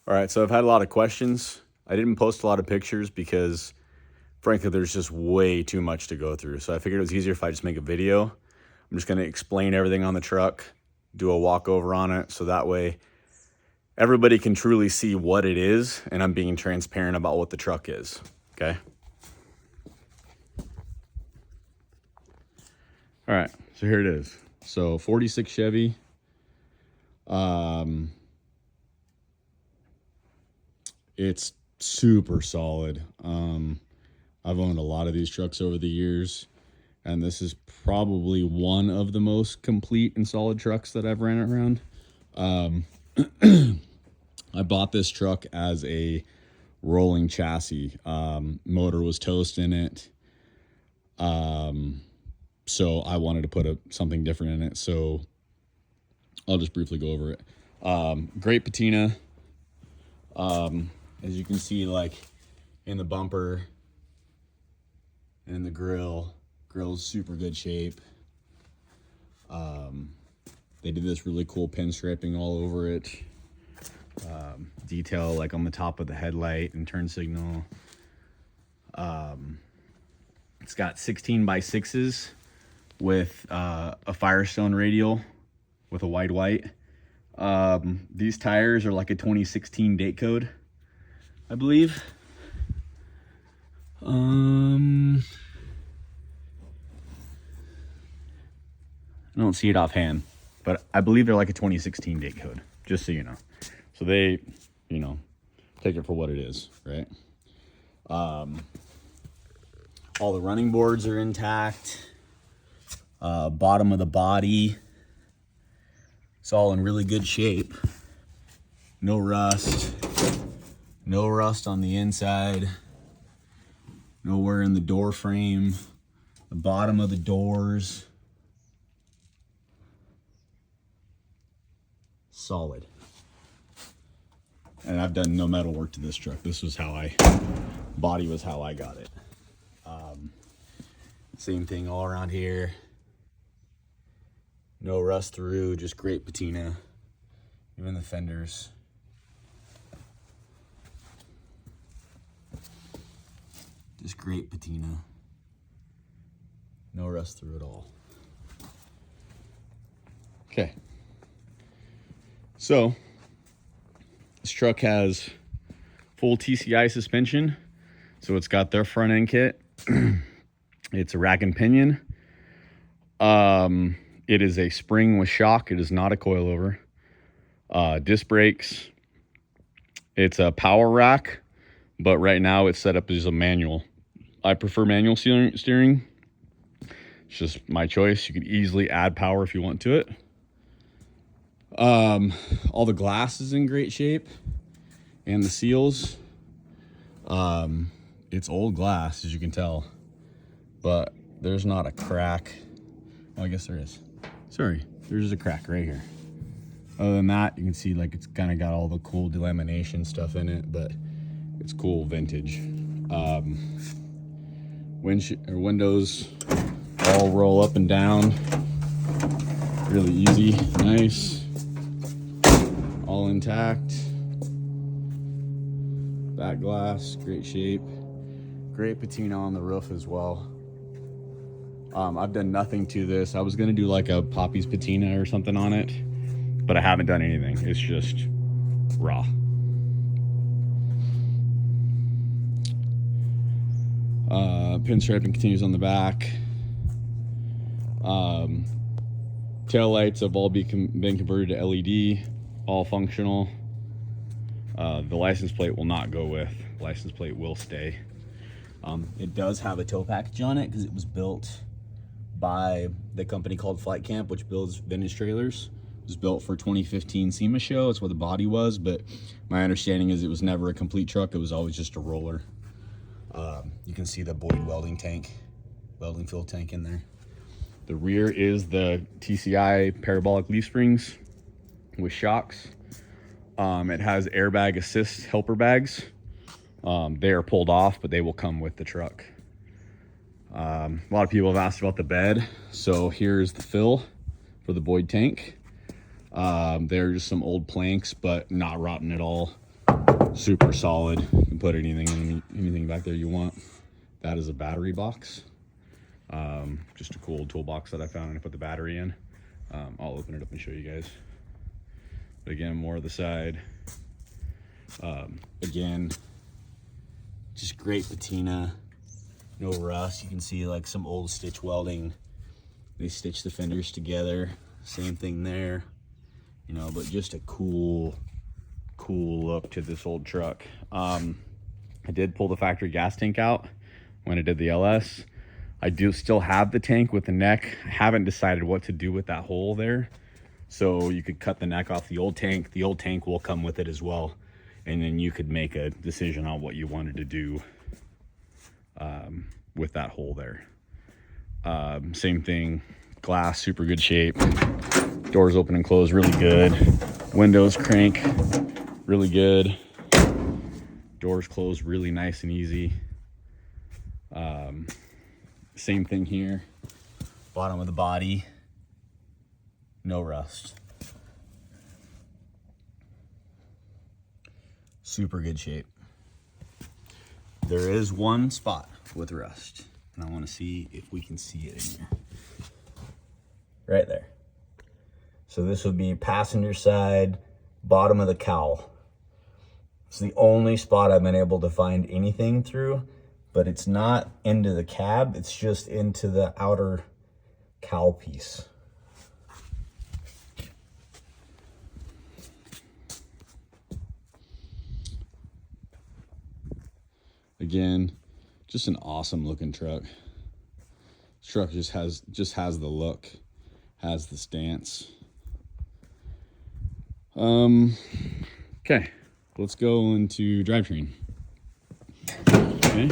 All right, so I've had a lot of questions. I didn't post a lot of pictures because, frankly, there's just way too much to go through. So I figured it was easier if I just make a video. I'm just going to explain everything on the truck, do a walkover on it, so that way everybody can truly see what it is, and I'm being transparent about what the truck is, okay? All right, so here it is. So 46 Chevy. It's super solid. I've owned a lot of these trucks over the years, and this is probably one of the most complete and solid trucks that I've ran around. I bought this truck as a rolling chassis. Motor was toast in it. So I wanted to put something different in it. So I'll just briefly go over it. Great patina. As you can see, like in the bumper and in the grill's super good shape. They did this really cool pinstriping all over it. Detail like on the top of the headlight and turn signal. It's got 16x6s with a Firestone radial with a wide white. These tires are like a 2016 date code, I believe. I don't see it offhand, but I believe they're like a 2016 date code, just so you know. So they, take it for what it is, right? All the running boards are intact. Bottom of the body, it's all in really good shape. No rust. No rust on the inside. Nowhere in the door frame. The bottom of the doors. Solid. And I've done no metal work to this truck. This was body was how I got it. Same thing all around here. No rust through, just great patina. Even the fenders. Just great patina. No rust through at all. Okay. So, this truck has full TCI suspension. So it's got their front end kit. It's a rack and pinion. It is a spring with shock. It is not a coilover. Disc brakes. It's a power rack, but right now it's set up as a manual. I prefer manual steering. It's just my choice. You could easily add power if you want to it. All the glass is in great shape, and the seals. It's old glass, as you can tell, but there's not a crack. Oh, I guess there is. Sorry, there's a crack right here. Other than that, you can see like it's kind of got all the cool delamination stuff in it, but it's cool vintage. Windows all roll up and down. Really easy, nice. All intact. Back glass, great shape. Great patina on the roof as well. I've done nothing to this. I was gonna do like a Poppy's patina or something on it, but I haven't done anything. It's just raw. Pinstriping continues on the back. Tail lights have all been converted to LED, all functional. The license plate will not go with. License plate will stay. It does have a tow package on it because it was built by the company called Flight Camp, which builds vintage trailers. It was built for 2015 SEMA show. That's where the body was, but my understanding is it was never a complete truck. It was always just a roller. You can see the Boyd welding fuel tank in there. The rear is the TCI parabolic leaf springs with shocks. It has airbag assist helper bags. They are pulled off, but they will come with the truck. A lot of people have asked about the bed. So here's the fill for the Boyd tank. They're just some old planks, but not rotten at all. Super solid. You can put anything back there you want. That is a battery box. Just a cool toolbox that I found and I put the battery in. I'll open it up and show you guys. But again, more of the side. Again, just great patina, no rust. You can see like some old stitch welding. They stitch the fenders together. Same thing there, you know, but just a cool look to this old truck. I did pull the factory gas tank out when I did the LS. I do still have the tank with the neck. I haven't decided what to do with that hole there. So you could cut the neck off the old tank. The old tank will come with it as well. And then you could make a decision on what you wanted to do with that hole there. Same thing, glass, super good shape. Doors open and close, really good. Windows crank, really good. Doors close really nice and easy. Same thing here. Bottom of the body, no rust. Super good shape. There is one spot with rust, and I want to see if we can see it in here. Right there. So this would be passenger side, bottom of the cowl. It's the only spot I've been able to find anything through, but it's not into the cab, it's just into the outer cowl piece. Again, just an awesome looking truck. This truck just has the look, has the stance. Okay, let's go into drivetrain. Okay.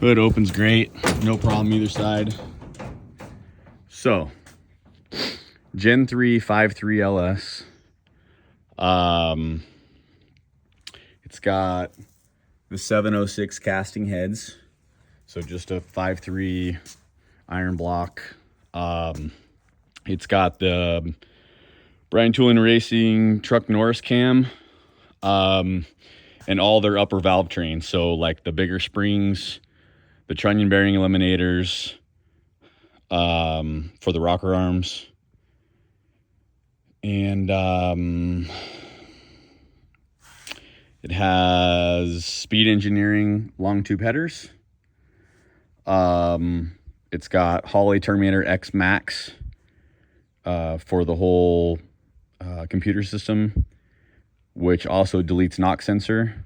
Hood opens great, no problem either side. So, Gen 3 5.3 LS. It's got the 706 casting heads, so just a 5.3 iron block. It's got the Brian Tooling Racing Truck Norris cam, and all their upper valve trains. So like the bigger springs, the trunnion bearing eliminators, for the rocker arms, and it has Speed Engineering long tube headers. It's got Holley Terminator X Max for the whole computer system, which also deletes knock sensor.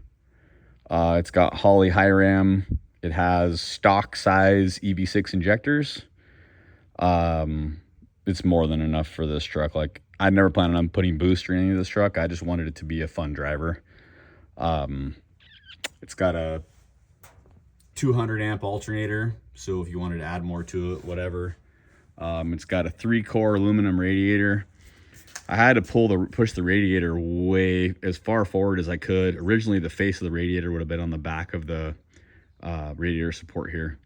It's got Holley high ram. It has stock size EV6 injectors. It's more than enough for this truck. Like, I never planned on putting boost or any of this truck. I just wanted it to be a fun driver. It's got a 200 amp alternator, so if you wanted to add more to it, whatever. It's got a 3-core aluminum radiator. I had to push the radiator way as far forward as I could. Originally, the face of the radiator would have been on the back of the radiator support here,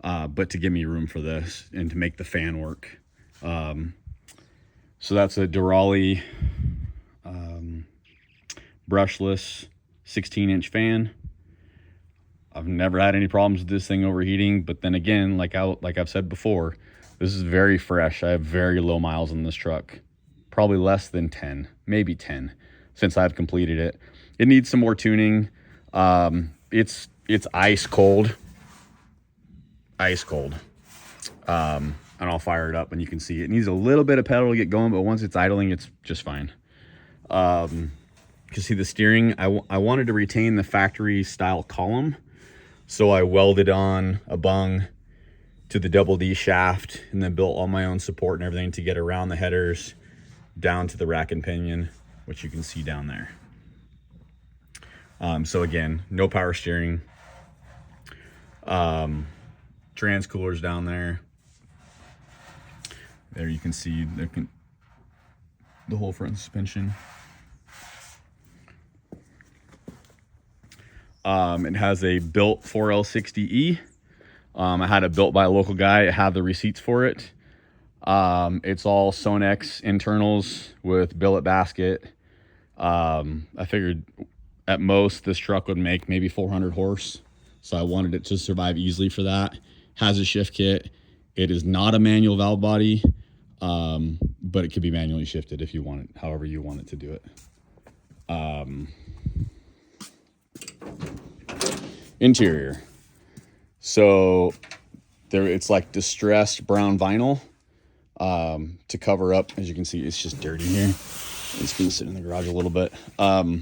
but to give me room for this and to make the fan work. So that's a Durali brushless 16-inch fan. I've never had any problems with this thing overheating, but then again, like I've said before, this is very fresh. I have very low miles on this truck, probably less than 10, maybe 10, since I've completed it. It needs some more tuning. It's ice cold. And I'll fire it up and you can see it needs a little bit of pedal to get going, but once it's idling, it's just fine. You can see the steering. I wanted to retain the factory style column, so I welded on a bung to the double D shaft and then built all my own support and everything to get around the headers down to the rack and pinion, which you can see down there. So again, no power steering. Trans coolers down there. There you can see the whole front suspension. It has a built 4L60E. I had it built by a local guy. I have the receipts for it. It's all Sonex internals with billet basket. I figured at most this truck would make maybe 400 horse. So I wanted it to survive easily for that. Has a shift kit. It is not a manual valve body, but it could be manually shifted if you want it, however you want it to do it. Interior. So it's like distressed brown vinyl to cover up. As you can see, it's just dirty here. It's been sitting in the garage a little bit. I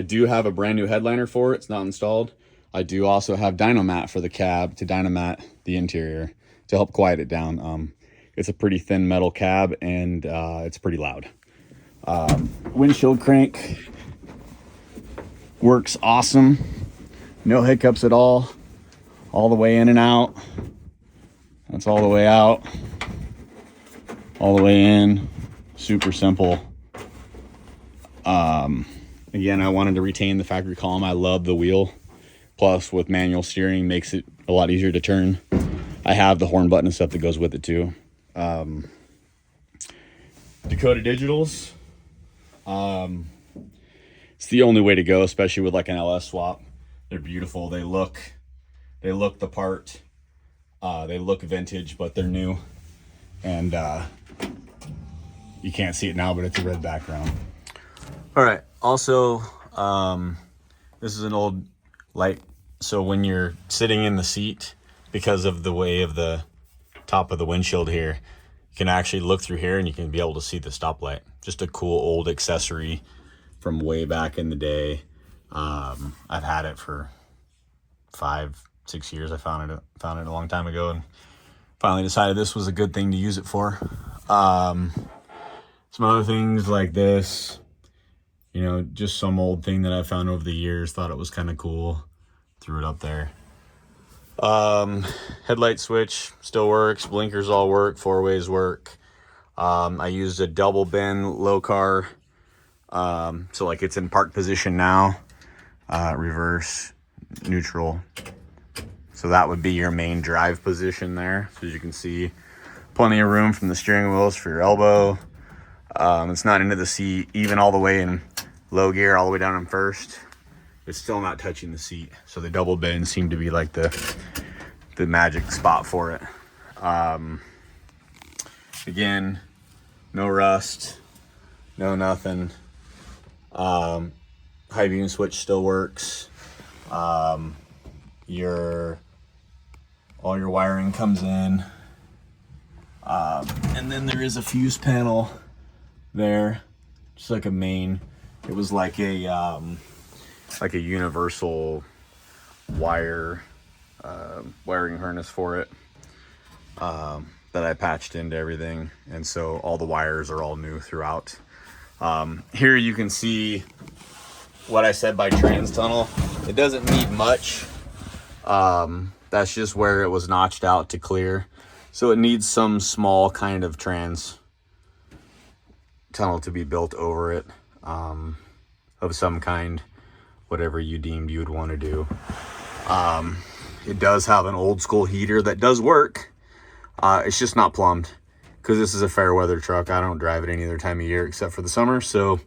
do have a brand new headliner for it. It's not installed. I do also have Dynomat for the cab to Dynomat the interior to help quiet it down. It's a pretty thin metal cab, and it's pretty loud. Windshield crank works awesome. No hiccups at all the way in and out. That's all the way out, all the way in. Super simple. Again, I wanted to retain the factory column. I love the wheel. Plus, with manual steering, makes it a lot easier to turn. I have the horn button and stuff that goes with it too. Dakota Digitals. It's the only way to go, especially with like an LS swap. They're beautiful. They look the part. They look vintage, but they're new. And you can't see it now, but it's a red background. All right. Also, this is an old light. So when you're sitting in the seat, because of the way of the top of the windshield here, you can actually look through here and you can be able to see the stoplight. Just a cool old accessory from way back in the day. I've had it for 5-6 years. I found it a long time ago and finally decided this was a good thing to use it for. Some other things like this, you know, just some old thing that I found over the years, thought it was kind of cool, threw it up there. Headlight switch still works, blinkers all work, 4-ways work. I used a double bin low car, so like it's in park position now, reverse, neutral. So that would be your main drive position there. So as you can see, plenty of room from the steering wheels for your elbow. It's not into the seat, even all the way in low gear, all the way down in first. It's still not touching the seat. So the double bins seem to be like the magic spot for it. Again, no rust, no nothing. High beam switch still works. All your wiring comes in. And then there is a fuse panel there, just like a main. It was like a universal wiring harness for it that I patched into everything, and so all the wires are all new throughout. Here you can see what I said by trans tunnel. It doesn't need much. That's just where it was notched out to clear, so it needs some small kind of trans tunnel to be built over it, of some kind, whatever you deemed you would want to do. It does have an old school heater that does work. It's just not plumbed because this is a fair weather truck. I don't drive it any other time of year except for the summer, so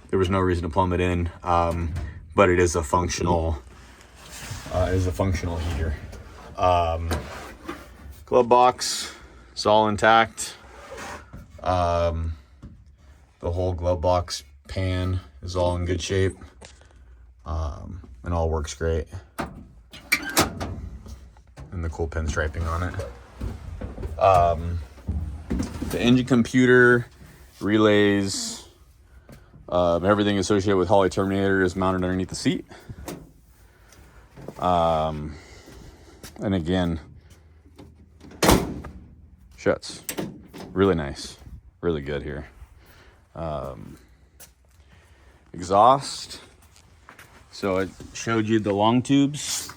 there was no reason to plumb it in. But it is a functional heater. Glove box, it's all intact. The whole glove box pan is all in good shape, and all works great. And the cool pinstriping on it. The engine computer, relays, everything associated with Holley Terminator is mounted underneath the seat. And again, shuts really nice, really good here. Exhaust. So I showed you the long tubes.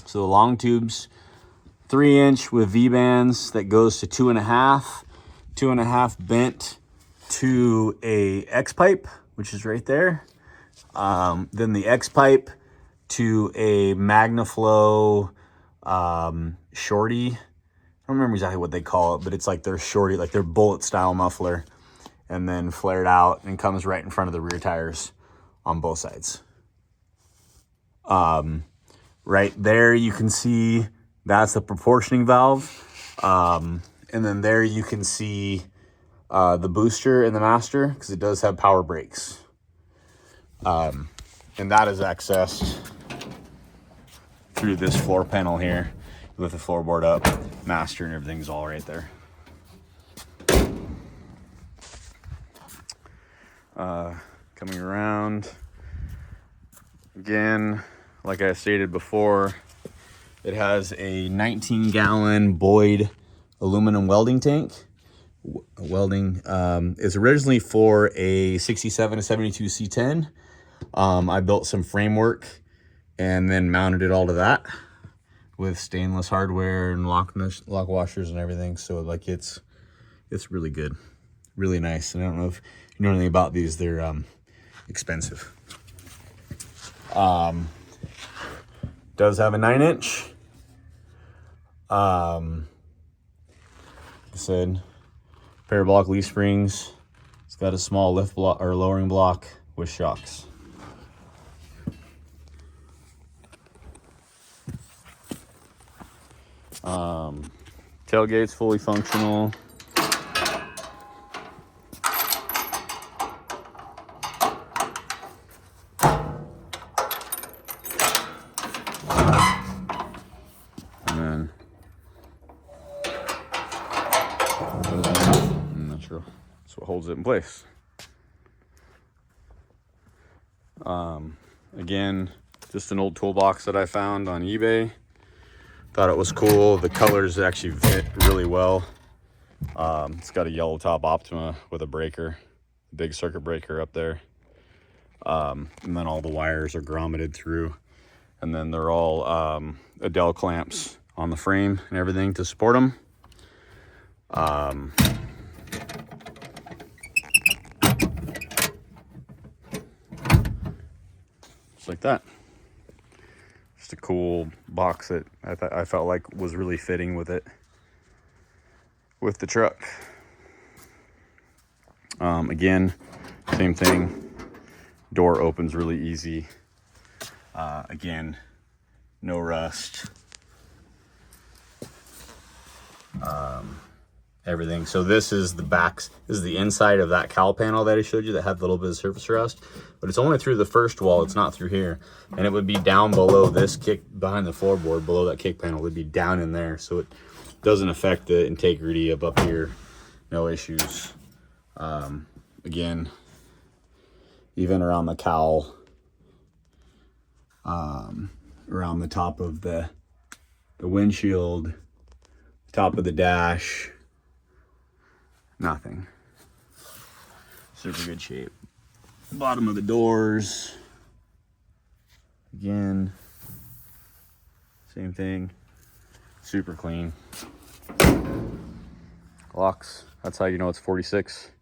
So the long tubes, 3-inch with V-bands that goes to 2.5, 2.5 bent to a X pipe, which is right there. Then the X pipe to a MagnaFlow shorty. I don't remember exactly what they call it, but it's like their shorty, like their bullet style muffler. and then flared out and comes right in front of the rear tires on both sides. Right there you can see that's the proportioning valve. And then there you can see the booster and the master, because it does have power brakes. And that is accessed through this floor panel here with the floorboard up, master and everything's all right there. Coming around again, like I stated before, it has a 19-gallon Boyd aluminum welding tank. Welding is originally for a 67 to 72 C10. I built some framework and then mounted it all to that with stainless hardware and lock washers and everything. So like it's really good, really nice. And I don't know if you know anything about these. They're expensive. Does have a 9-inch. Like I said, parabolic leaf springs. It's got a small lift block or lowering block with shocks. Tailgate's fully functional. And then I'm not sure. That's what holds it in place. Again, just an old toolbox that I found on eBay. Thought it was cool. The colors actually fit really well. It's got a yellow top Optima with a breaker, big circuit breaker up there. And then all the wires are grommeted through. And then they're all Adele clamps on the frame and everything to support them. Just like that. Just a cool box that I felt like was really fitting with it, with the truck. Again, same thing. Door opens really easy. Again, no rust. Everything. So this is the backs. This is the inside of that cowl panel that I showed you that had a little bit of surface rust, but it's only through the first wall. It's not through here, and it would be down below this kick behind the floorboard, below that kick panel. It would be down in there, so it doesn't affect the integrity of up here. No issues. Again, even around the cowl, around the top of the windshield, top of the dash. Nothing. Super good shape. Bottom of the doors. Again, same thing. Super clean. Locks. That's how you know it's 46.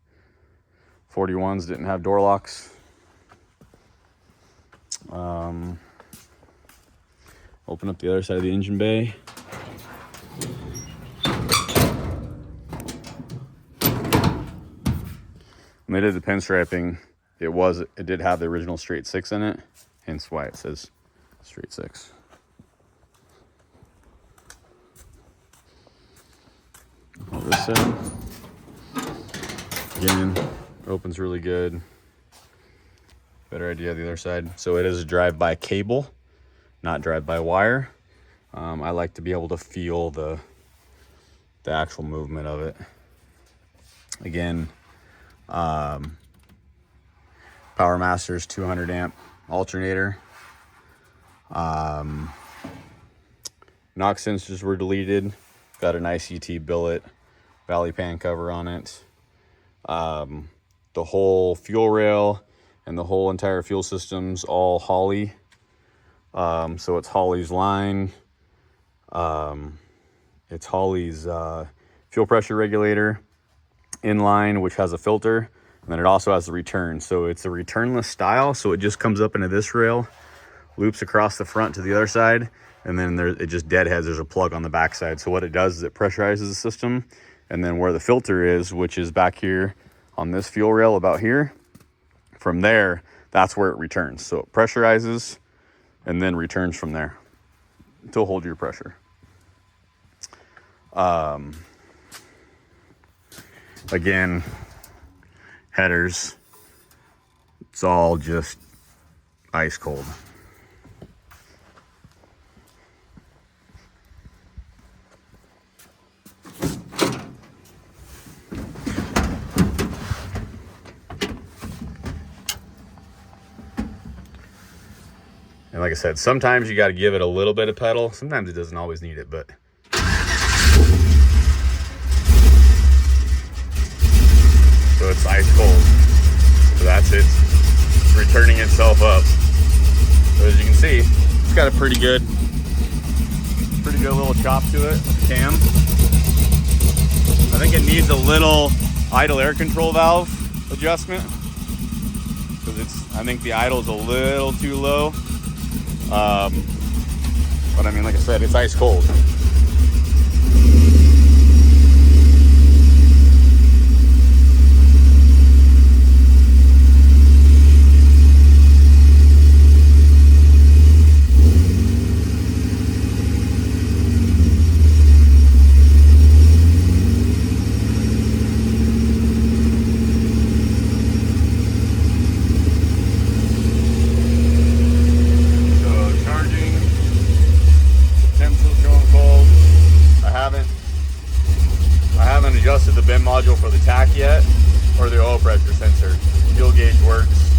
41s didn't have door locks. Open up the other side of the engine bay. When they did the pinstriping, it did have the original straight 6 in it, hence why it says straight 6. All this side. Again, opens really good. Better idea of the other side. So it is a drive-by cable, not drive-by wire. I like to be able to feel the actual movement of it. Again, Power Master's 200 amp alternator. Knock sensors were deleted. Got an ICT billet, valley pan cover on it. The whole fuel rail and the whole entire fuel system's all Holley. So it's Holley's line. It's Holley's fuel pressure regulator inline, which has a filter, and then it also has the return. So it's a returnless style, so it just comes up into this rail, loops across the front to the other side, and then it just deadheads. There's a plug on the back side. So what it does is it pressurizes the system, and then where the filter is, which is back here on this fuel rail about here. From there, that's where it returns. So it pressurizes and then returns from there to hold your pressure. Again, headers, it's all just ice cold. And like I said, sometimes you got to give it a little bit of pedal. Sometimes it doesn't always need it, but so it's ice cold. So that's it, returning itself up. So as you can see, it's got a pretty good little chop to it with the cam. I think it needs a little idle air control valve adjustment because I think the idle's a little too low. But I mean, like I said, it's ice cold. Adjusted the bin module for the tach yet, or the oil pressure sensor. Fuel gauge works.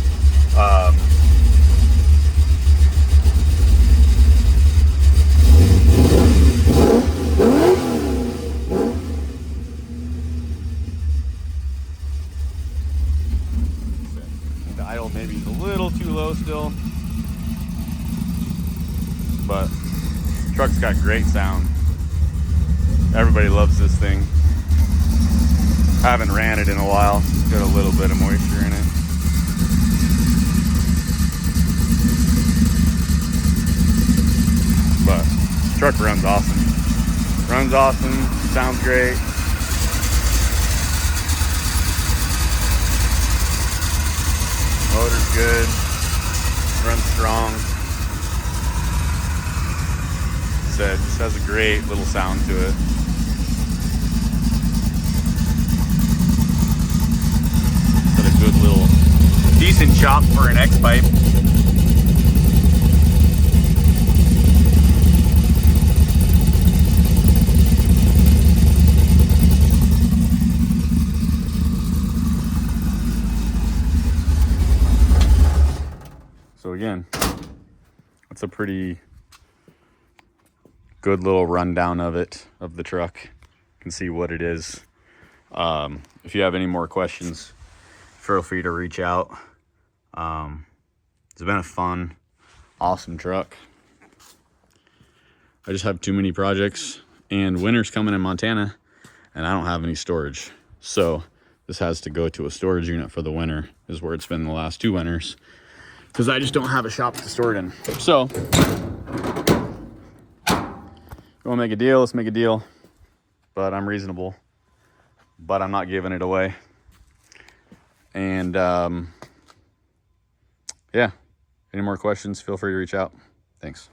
The idle maybe is a little too low still, but the truck's got great sound. Everybody loves this thing. I haven't ran it in a while. It's got a little bit of moisture in it. But this truck runs awesome. Runs awesome, sounds great. Motor's good, runs strong. Said, just has a great little sound to it. Good little decent chop for an X pipe. So again, that's a pretty good little rundown of it, of the truck. You can see what it is. If you have any more questions, feel free to reach out. It's been a fun, awesome truck. I just have too many projects, and winter's coming in Montana, and I don't have any storage. So this has to go to a storage unit for the winter, is where it's been the last 2 winters, because I just don't have a shop to store it in. So you want to make a deal, let's make a deal. But I'm reasonable, but I'm not giving it away. And yeah, any more questions, feel free to reach out. Thanks.